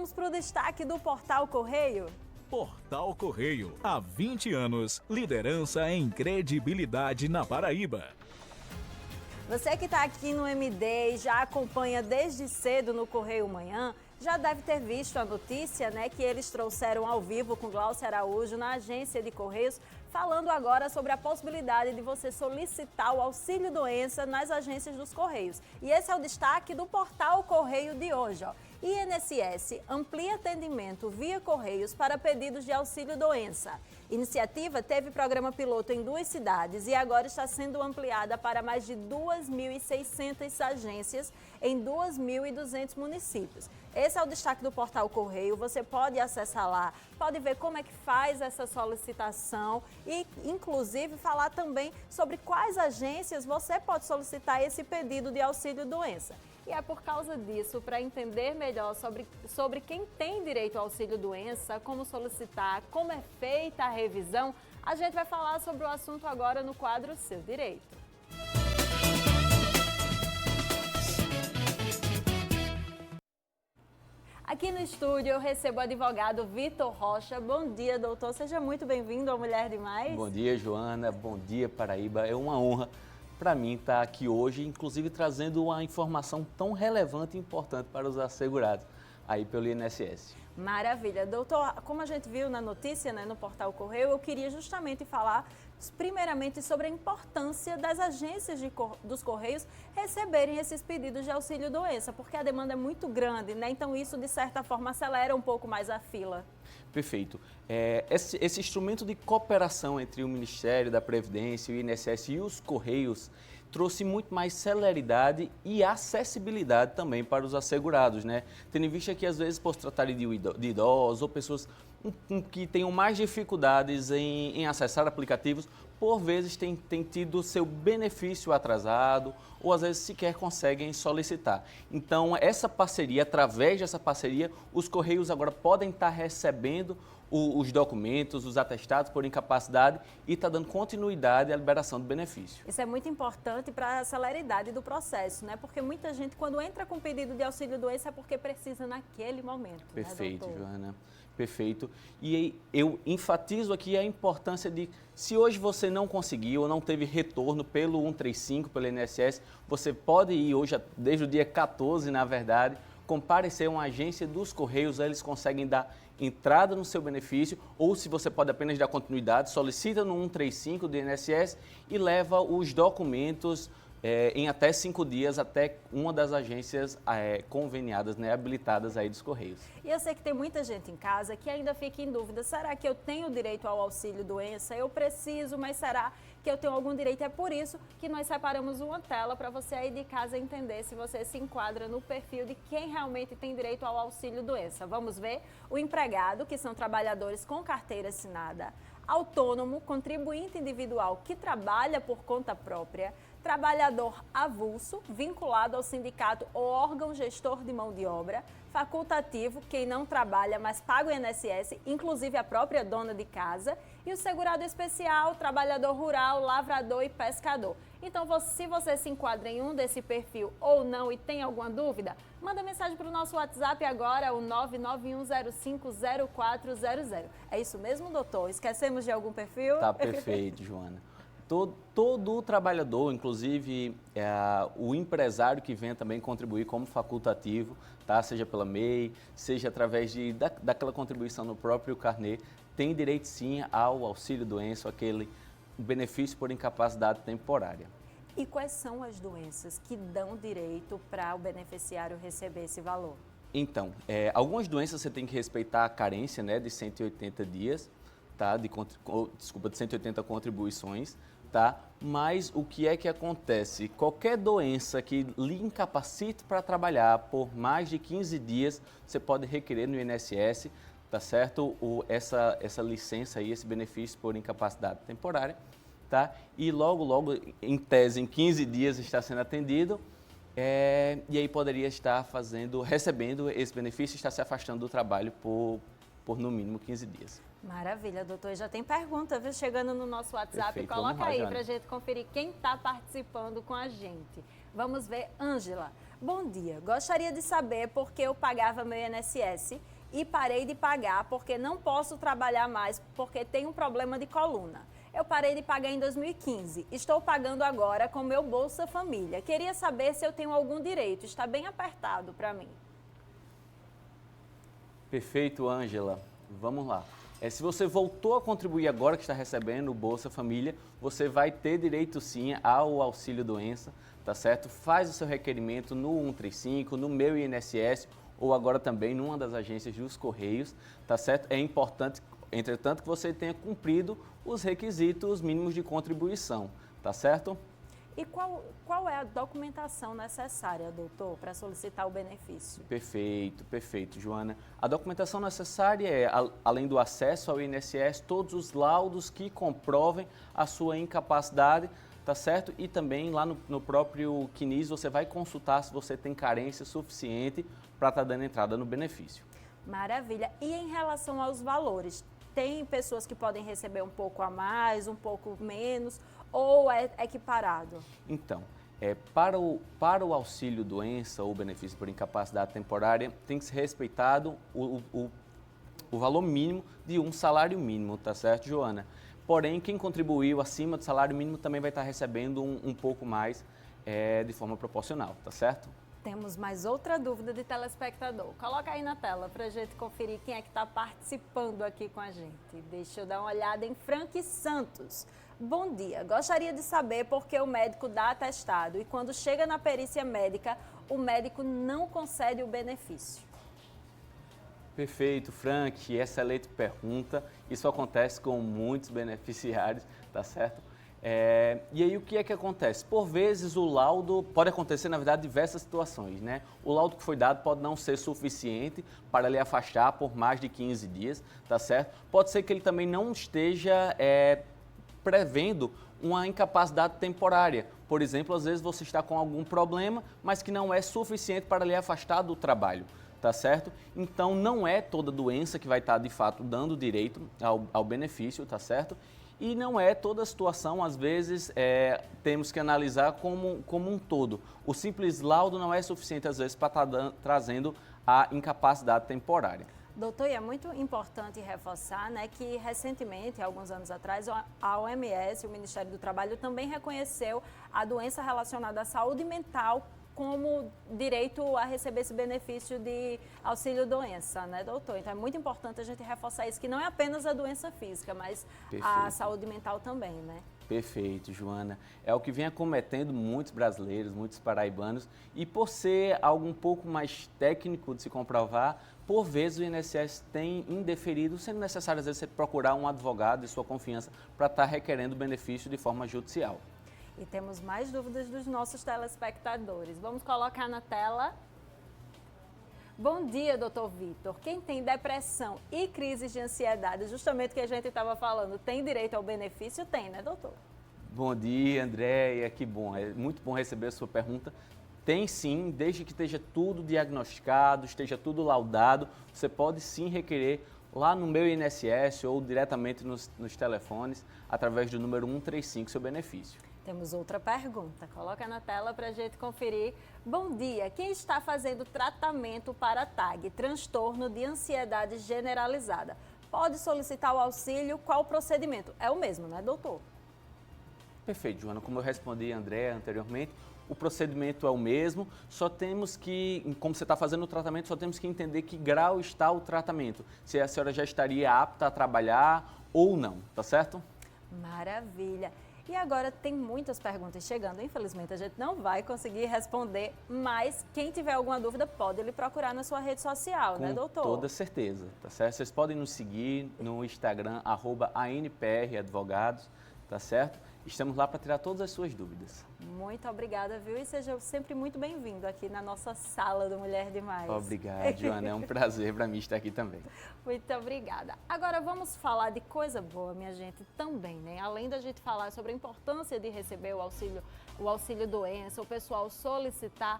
vamos para o destaque do Portal Correio? Portal Correio, há 20 anos, liderança em credibilidade na Paraíba. Você que está aqui no MD e já acompanha desde cedo no Correio Manhã, já deve ter visto a notícia, né, que eles trouxeram ao vivo com Glaucio Araújo na agência de Correios, falando agora sobre a possibilidade de você solicitar o auxílio-doença nas agências dos Correios. E esse é o destaque do Portal Correio de hoje, ó. INSS amplia atendimento via Correios para pedidos de auxílio-doença. Iniciativa teve programa piloto em 2 cidades e agora está sendo ampliada para mais de 2.600 agências em 2.200 municípios. Esse é o destaque do Portal Correio, você pode acessar lá, pode ver como é que faz essa solicitação e, inclusive, falar também sobre quais agências você pode solicitar esse pedido de auxílio-doença. E é por causa disso, para entender melhor sobre quem tem direito ao auxílio-doença, como solicitar, como é feita a revisão, a gente vai falar sobre o assunto agora no quadro Seu Direito. Aqui no estúdio eu recebo o advogado Vitor Rocha. Bom dia, doutor. Seja muito bem-vindo ao Mulher Demais. Bom dia, Joana. Bom dia, Paraíba. É uma honra para mim estar aqui hoje, inclusive trazendo uma informação tão relevante e importante para os assegurados aí pelo INSS. Maravilha. Doutor, como a gente viu na notícia, né, no Portal Correio, eu queria justamente falar primeiramente sobre a importância das agências dos Correios receberem esses pedidos de auxílio-doença, porque a demanda é muito grande, né? Então isso, de certa forma, acelera um pouco mais a fila. Perfeito. Esse instrumento de cooperação entre o Ministério da Previdência, o INSS e os Correios trouxe muito mais celeridade e acessibilidade também para os assegurados, né? Tendo em vista que, às vezes, por se tratarem de idosos ou pessoas que tenham mais dificuldades em acessar aplicativos, por vezes tem tido seu benefício atrasado ou às vezes sequer conseguem solicitar. Então, essa parceria, através dessa parceria, os Correios agora podem estar recebendo os documentos, os atestados por incapacidade e está dando continuidade à liberação do benefício. Isso é muito importante para a celeridade do processo, né? Porque muita gente, quando entra com pedido de auxílio-doença, é porque precisa naquele momento. Perfeito, né, Joana. Perfeito. E eu enfatizo aqui a importância de, se hoje você não conseguiu ou não teve retorno pelo 135, pelo INSS, você pode ir hoje, desde o dia 14, na verdade, comparecer a uma agência dos Correios, eles conseguem dar entrada no seu benefício, ou se você pode apenas dar continuidade, solicita no 135 do INSS e leva os documentos em até 5 dias até uma das agências conveniadas, né, habilitadas aí dos Correios. E eu sei que tem muita gente em casa que ainda fica em dúvida, será que eu tenho direito ao auxílio-doença? Eu preciso, mas será que eu tenho algum direito? É por isso que nós separamos uma tela para você aí de casa entender se você se enquadra no perfil de quem realmente tem direito ao auxílio-doença. Vamos ver? O empregado, que são trabalhadores com carteira assinada, autônomo, contribuinte individual que trabalha por conta própria, trabalhador avulso, vinculado ao sindicato ou órgão gestor de mão de obra, facultativo, quem não trabalha, mas paga o INSS, inclusive a própria dona de casa, e o segurado especial, trabalhador rural, lavrador e pescador. Então, se você se enquadra em um desse perfil ou não e tem alguma dúvida, manda mensagem para o nosso WhatsApp agora, o 991050400. É isso mesmo, doutor? Esquecemos de algum perfil? Tá perfeito, Joana. Todo trabalhador, inclusive o empresário que venha também contribuir como facultativo, tá? Seja pela MEI, seja através daquela contribuição no próprio carnê, tem direito sim ao auxílio-doença, aquele benefício por incapacidade temporária. E quais são as doenças que dão direito para o beneficiário receber esse valor? Então, algumas doenças você tem que respeitar a carência, né, de 180 dias, tá? De 180 contribuições. Tá? Mas o que é que acontece? Qualquer doença que lhe incapacite para trabalhar por mais de 15 dias, você pode requerer no INSS, tá certo? Essa licença aí, esse benefício por incapacidade temporária, tá? E logo, em tese, em 15 dias está sendo atendido, e aí poderia estar recebendo esse benefício e estar se afastando do trabalho por no mínimo 15 dias. Maravilha, doutor. Já tem pergunta, viu? Chegando no nosso WhatsApp. Perfeito. Coloca aí para a gente conferir quem está participando com a gente. Vamos ver, Ângela. Bom dia, gostaria de saber por que eu pagava meu INSS e parei de pagar porque não posso trabalhar mais porque tenho um problema de coluna. Eu parei de pagar em 2015, estou pagando agora com meu Bolsa Família. Queria saber se eu tenho algum direito, está bem apertado para mim. Perfeito, Ângela. Vamos lá. Se você voltou a contribuir agora que está recebendo o Bolsa Família, você vai ter direito sim ao auxílio doença, tá certo? Faz o seu requerimento no 135, no meu INSS ou agora também numa das agências dos Correios, tá certo? É importante, entretanto, que você tenha cumprido os requisitos mínimos de contribuição, tá certo? E qual é a documentação necessária, doutor, para solicitar o benefício? Perfeito, Joana. A documentação necessária é, além do acesso ao INSS, todos os laudos que comprovem a sua incapacidade, tá certo? E também lá no próprio CNIS você vai consultar se você tem carência suficiente para estar dando entrada no benefício. Maravilha. E em relação aos valores, tem pessoas que podem receber um pouco a mais, um pouco menos, ou é equiparado? Então, para o auxílio doença ou benefício por incapacidade temporária, tem que ser respeitado o valor mínimo de um salário mínimo, tá certo, Joana? Porém, quem contribuiu acima do salário mínimo também vai estar recebendo um pouco mais de forma proporcional, tá certo? Temos mais outra dúvida de telespectador. Coloca aí na tela para a gente conferir quem é que está participando aqui com a gente. Deixa eu dar uma olhada em Frank Santos. Bom dia, gostaria de saber por que o médico dá atestado e quando chega na perícia médica, o médico não concede o benefício. Perfeito, Frank, excelente pergunta. Isso acontece com muitos beneficiários, tá certo? E aí o que é que acontece? Por vezes o laudo, pode acontecer na verdade diversas situações, né? O laudo que foi dado pode não ser suficiente para lhe afastar por mais de 15 dias, tá certo? Pode ser que ele também não esteja prevendo uma incapacidade temporária. Por exemplo, às vezes você está com algum problema, mas que não é suficiente para lhe afastar do trabalho, tá certo? Então não é toda doença que vai estar de fato dando direito ao benefício, tá certo? E não é toda situação, às vezes, temos que analisar como um todo. O simples laudo não é suficiente, às vezes, para estar trazendo a incapacidade temporária. Doutor, e é muito importante reforçar, né, que recentemente, alguns anos atrás, a OMS, o Ministério do Trabalho, também reconheceu a doença relacionada à saúde mental como direito a receber esse benefício de auxílio-doença, né, doutor? Então é muito importante a gente reforçar isso, que não é apenas a doença física, mas a saúde mental também, né? Perfeito, Joana. É o que vem acometendo muitos brasileiros, muitos paraibanos, e por ser algo um pouco mais técnico de se comprovar, por vezes o INSS tem indeferido, sendo necessário às vezes você procurar um advogado de sua confiança para estar requerendo o benefício de forma judicial. E temos mais dúvidas dos nossos telespectadores. Vamos colocar na tela. Bom dia, doutor Vitor. Quem tem depressão e crises de ansiedade, justamente o que a gente estava falando, tem direito ao benefício? Tem, né, doutor? Bom dia, Andréia. Que bom. É muito bom receber a sua pergunta. Tem sim, desde que esteja tudo diagnosticado, esteja tudo laudado, você pode sim requerer lá no meu INSS ou diretamente nos telefones, através do número 135, seu benefício. Temos outra pergunta. Coloca na tela para a gente conferir. Bom dia. Quem está fazendo tratamento para TAG, transtorno de ansiedade generalizada, pode solicitar o auxílio? Qual o procedimento? É o mesmo, né, doutor? Perfeito, Joana. Como eu respondi a André anteriormente, o procedimento é o mesmo, só temos que, como você está fazendo o tratamento, só temos que entender que grau está o tratamento. Se a senhora já estaria apta a trabalhar ou não, tá certo? Maravilha. E agora tem muitas perguntas chegando. Infelizmente, a gente não vai conseguir responder, mas quem tiver alguma dúvida pode lhe procurar na sua rede social, né, doutor? Com toda certeza, tá certo? Vocês podem nos seguir no Instagram, @ANPRadvogados, tá certo? Estamos lá para tirar todas as suas dúvidas. Muito obrigada, viu? E seja sempre muito bem-vindo aqui na nossa sala do Mulher Demais. Obrigado, Joana. É um prazer para mim estar aqui também. Muito obrigada. Agora vamos falar de coisa boa, minha gente, também, né? Além da gente falar sobre a importância de receber o auxílio doença, o pessoal solicitar,